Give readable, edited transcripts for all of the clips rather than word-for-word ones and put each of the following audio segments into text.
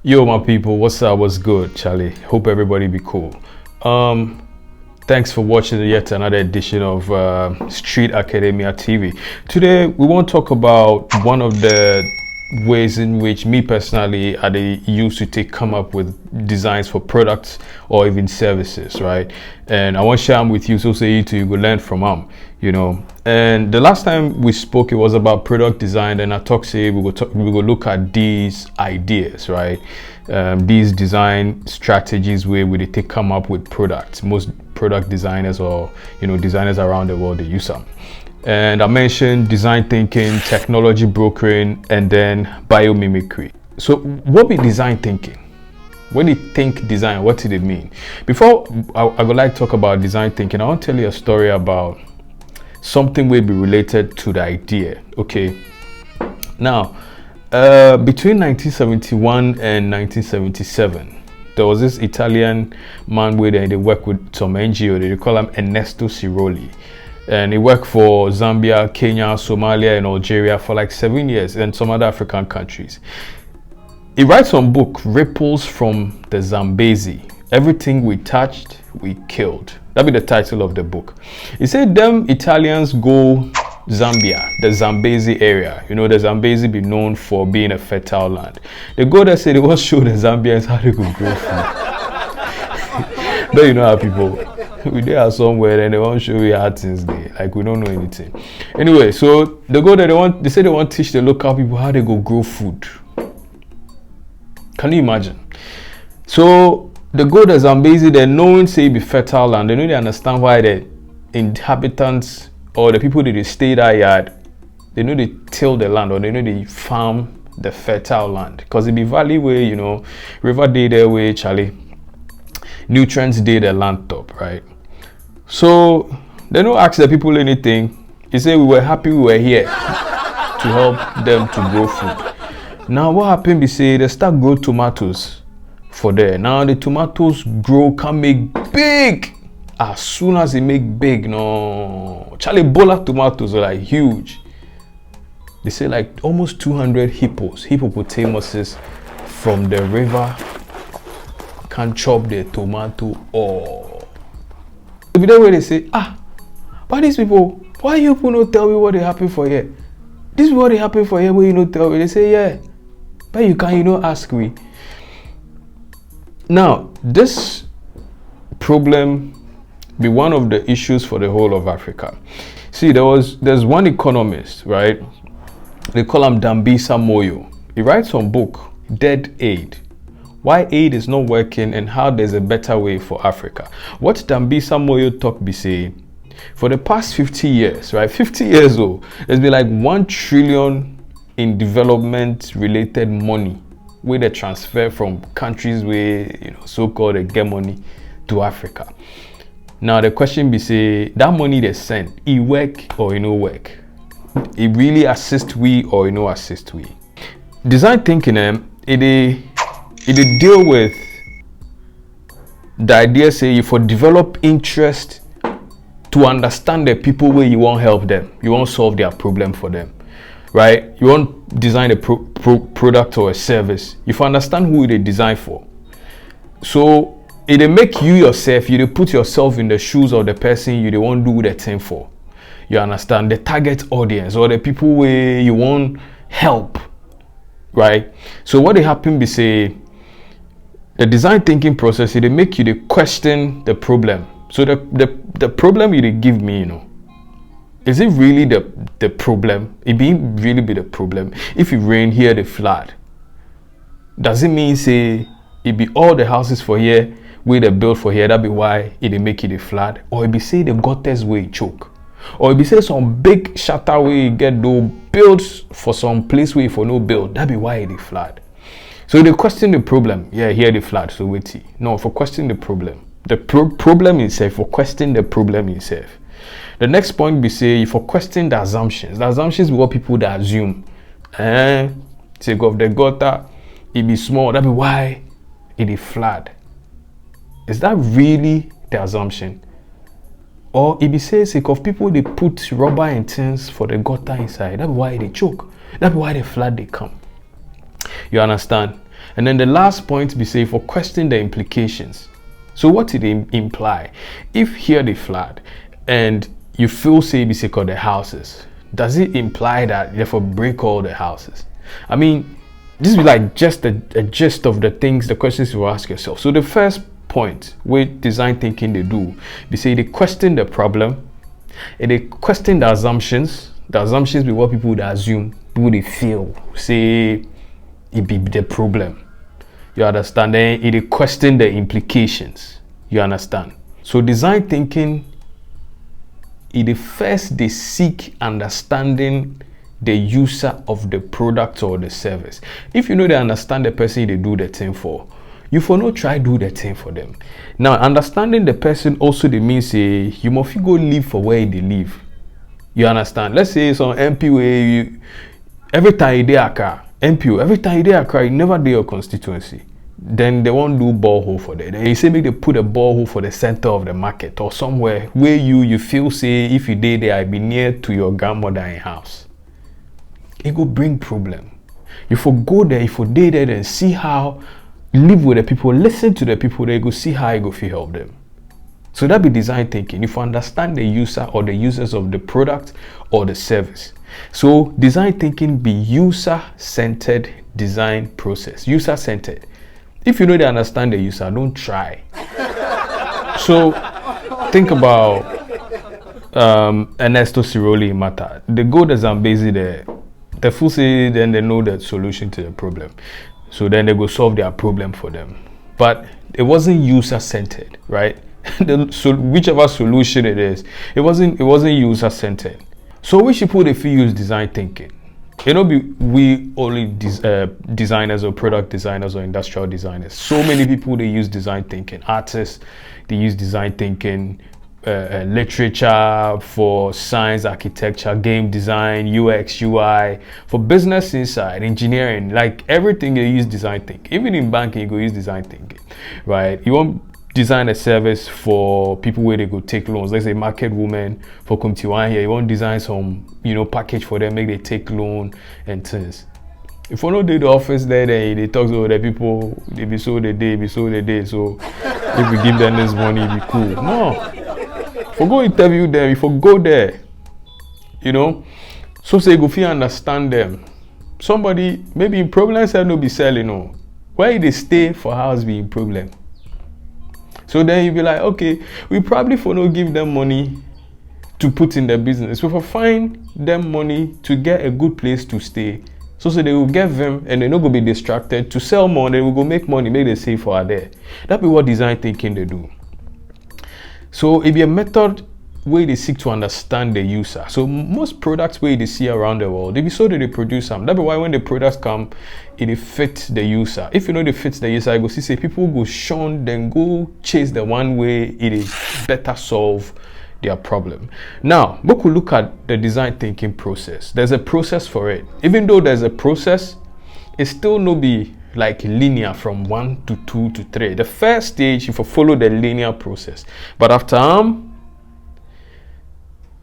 Yo, my people, what's up? What's good, Charlie? Hope everybody be cool. Thanks for watching yet another edition of Street Academia TV. Today, we want to talk about one of the ways in which me personally I used to come up with designs for products or even services, right? And I want to share them with you so you too you learn from them, you know. And the last time we spoke, it was about product design, and I talked say we will look at these ideas, right? These design strategies where we take come up with products. Most product designers or designers around the world, they use them. And I mentioned design thinking, technology brokering, and then biomimicry. So what be design thinking? When you think design, what did it mean? Before I would like to talk about design thinking, I want to tell you a story about something will be related to the idea. Okay. Now, between 1971 and 1977, there was this Italian man where they work with some NGO. They call him Ernesto Sirolli. And he worked for Zambia, Kenya, Somalia, and Algeria for like 7 years, and some other African countries. He writes some book, Ripples from the Zambezi. Everything we touched, we killed. That'd be the title of the book. He said them Italians go Zambia, the Zambezi area. You know, the Zambezi be known for being a fertile land. They go there, say they want to show the Zambians how they could grow food. But you know how people, we there somewhere and they want to show you how things they like we don't know anything. Anyway, so they go there, they say they want to teach the local people how they go grow food. Can you imagine? So they go to Zambezi, they knowing say be fertile land, they know they understand why the inhabitants or the people that they stay that yard, they know they till the land or they know they farm the fertile land. Because it be valley where, river day there where Charlie, nutrients day the land top, right? So they don't ask the people anything. They say we were happy we were here to help them to grow food. Now what happened be say they start grow tomatoes for there. Now the tomatoes can make big. As soon as they make big, no, Charlie, Bola tomatoes are like huge. They say like almost 200 hippopotamuses from the river can chop the tomato all. Every day where they say, but these people, why you people not tell me what they happen for here? This is what they happen for here, where you not tell me. They say, yeah, but you can, ask me. Now, this problem be one of the issues for the whole of Africa. See, there's one economist, right? They call him Dambisa Moyo. He writes some book, Dead Aid. Why aid is not working and how there's a better way for Africa. What Dambisa Moyo talk be saying, for the past 50 years, right? 50 years old, there's been like 1 trillion in development related money where they transfer from countries where, so-called they get money to Africa. Now the question be say, that money they send, it work or work? It really assist we or assist we? Design thinking, it deal with the idea say you for develop interest to understand the people where you want help them, you want solve their problem for them, right? You want design a product or a service, you for understand who they design for. So it make you yourself, you put yourself in the shoes of the person you want do the thing for. You understand the target audience or the people where you want help, right? So what they happen be say, the design thinking process, it make you question the problem. So the problem you give me, is it really the problem? It really be the problem. If it rain here, the flood. Does it mean say it be all the houses for here where they build for here, that be why it make it a flood? Or it be say the gutters where it choke? Or it be say some big shutter where you get no build for some place where for no build, that be why it flood? So they question the problem. Yeah, here the flood, so wait. No, for question the problem. The problem itself, for question the problem itself. The next point be say for question the assumptions. The assumptions be what people that assume. Say of the gutter, it be small, that be why it is flood. Is that really the assumption? Or it be says of people they put rubber and things for the gutter inside. That's why they choke. That's why the flood they come. You understand? And then the last point be say for question the implications. So what did it imply? If here they flood and you feel say be say call the houses, does it imply that you therefore break all the houses? I mean, this is like just a gist of the things, the questions you ask yourself. So the first point with design thinking they do, they say they question the problem and they question the assumptions. The assumptions be what people would assume, people they feel, say it be the problem. You understand? Then it question the implications. You understand? So design thinking, it first they seek understanding the user of the product or the service. If you know they understand the person they do the thing for, you for no try do the thing for them. Now understanding the person also they means say you must go live for where they live. You understand? Let's say some MPO, every time you dey Accra, MPO, every time you dey Accra, you never do your constituency. Then they won't do borehole for that. Then you say make they put a borehole for the center of the market or somewhere where you feel say if you dey there, I be near to your grandmother in house. It go bring problem. You for go there, if you dey there, then see how live with the people, listen to the people, they go see how you go feel help them. So that be design thinking. If you understand the user or the users of the product or the service. So design thinking be user-centered design process. User-centered. If you know they understand the user, don't try. So think about Ernesto Siroli matter. They go to Zambezi there. The full say then they know the solution to the problem. So then they go solve their problem for them. But it wasn't user-centered, right? Whichever solution it is, it wasn't user-centered. So we should put if we use design thinking. You know, we only designers or product designers or industrial designers. So many people they use design thinking. Artists they use design thinking. Literature, for science, architecture, game design, UX, UI, for business inside, engineering, like everything they use design thinking. Even in banking, you go use design thinking, right? You want design a service for people where they go take loans. Let's say market women for Committee One here. You want design some, package for them, make they take loan and things. If you don't do the office there, then they talk to the people, they be so they day. So if we give them this money, it be cool. No. If you go interview them, if you go there, so say go feel understand them. Somebody maybe in problem side no be selling, no. Why they stay for house be in problem? So then you be like, okay, we probably for no give them money to put in their business. We for find them money to get a good place to stay. So they will get them and they not go be distracted to sell more. They will go make money, make they save for there. That be what design thinking they do. So it be a method where they seek to understand the user. So most products where they see around the world, they be so that they produce them. That be why when the products come, it fit the user. If you know they fit the user, I go see say people go shun, then go chase the one way it is better solve their problem. Now, we could look at the design thinking process. There's a process for it. Even though there's a process, it still no be like linear from 1 to 2 to 3. The first stage, if you follow the linear process, but after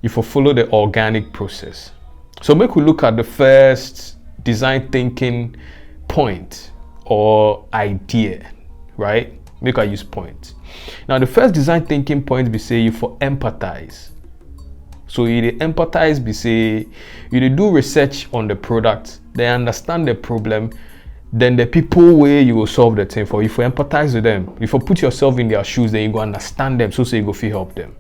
if you follow the organic process. So make we look at the first design thinking point or idea, right? Make I use point. Now the first design thinking point be say you for empathize. So you empathize be say you do research on the product, they understand the problem. Then the people where you will solve the thing for. If you empathize with them, if you put yourself in their shoes, then you go understand them, so you go feel help them,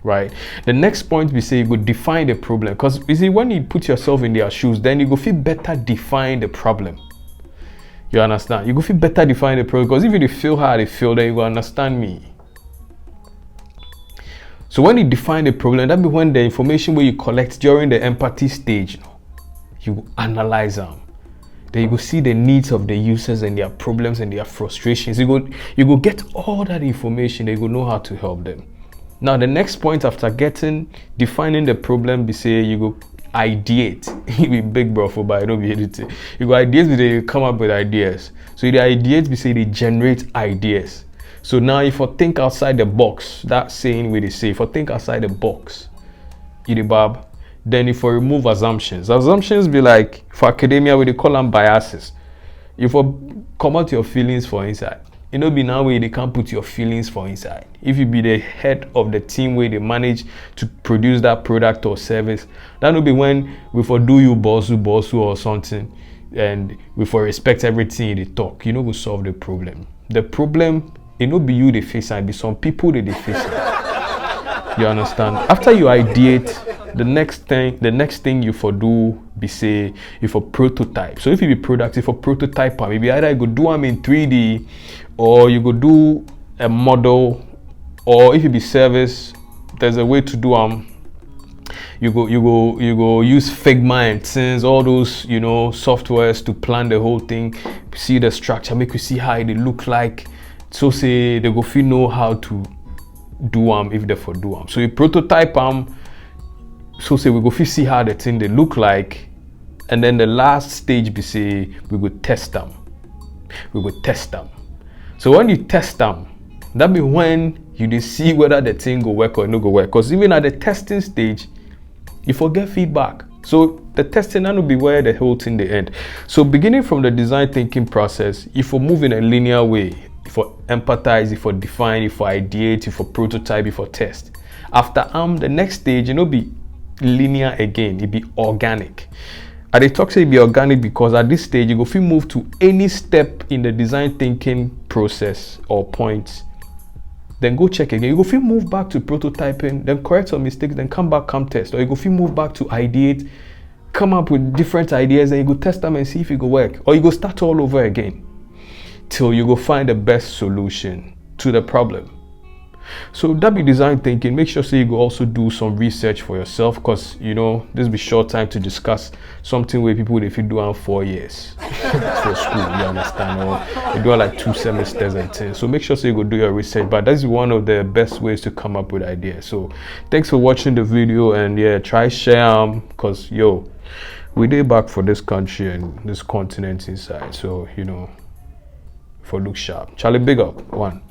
right? The next point we say you go define the problem, because you see when you put yourself in their shoes, then you go feel better define the problem. You understand? You go feel better define the problem, because if you feel how they feel, then you go understand me. So when you define the problem, that be when the information where you collect during the empathy stage, you analyze them. Then you go see the needs of the users and their problems and their frustrations. You go get all that information. They go know how to help them. Now the next point after defining the problem, be say you go ideate. You be big bro for but I don't be editing. You go ideate, they come up with ideas. So the ideate, be say they generate ideas. So now if you think outside the box, that saying where they say if you think outside the box, Idibab. Then if you remove assumptions be like for academia we they call them biases. You for come out your feelings for inside. You know, be now where they can't put your feelings for inside. If you be the head of the team where they manage to produce that product or service, that will be when we for do you bossu or something, and we for respect everything they talk. You know, we solve the problem. The problem, it no be you they face, and be some people that they face. You understand? After you ideate, the next thing you for do be say you for prototype. So if you be productive for prototype, maybe either you go do them in 3D, or you go do a model, or if you be service, there's a way to do you go use Figma and things, all those, you know, softwares to plan the whole thing, see the structure, make you see how it look like. So say they go feel know how to do if they for do so you prototype so say we go feel see how the thing they look like, and then the last stage be say we go test them. So when you test them, that be when you see whether the thing go work or no go work, because even at the testing stage you forget feedback. So the testing that will be where the whole thing they end. So beginning from the design thinking process, if we move in a linear way, if we empathize, if we define, if we ideate, if we prototype, if we test. After the next stage, you know, be linear again, it be organic. And they talk say it be organic because at this stage you go feel move to any step in the design thinking process or points, then go check again. You go feel move back to prototyping, then correct some mistakes, then come back, come test. Or you go feel move back to ideate, come up with different ideas, then you go test them and see if it go work. Or you go start all over again till you go find the best solution to the problem. So that be design thinking. Make sure you go also do some research for yourself, because you know this be short time to discuss something where people if you do on 4 years for school, you understand, or you do like 2 semesters and things. So make sure you go do your research, but that's one of the best ways to come up with ideas. So thanks for watching the video, and yeah, try share because we did back for this country and this continent inside, so you know, for look sharp. Charlie, big up one.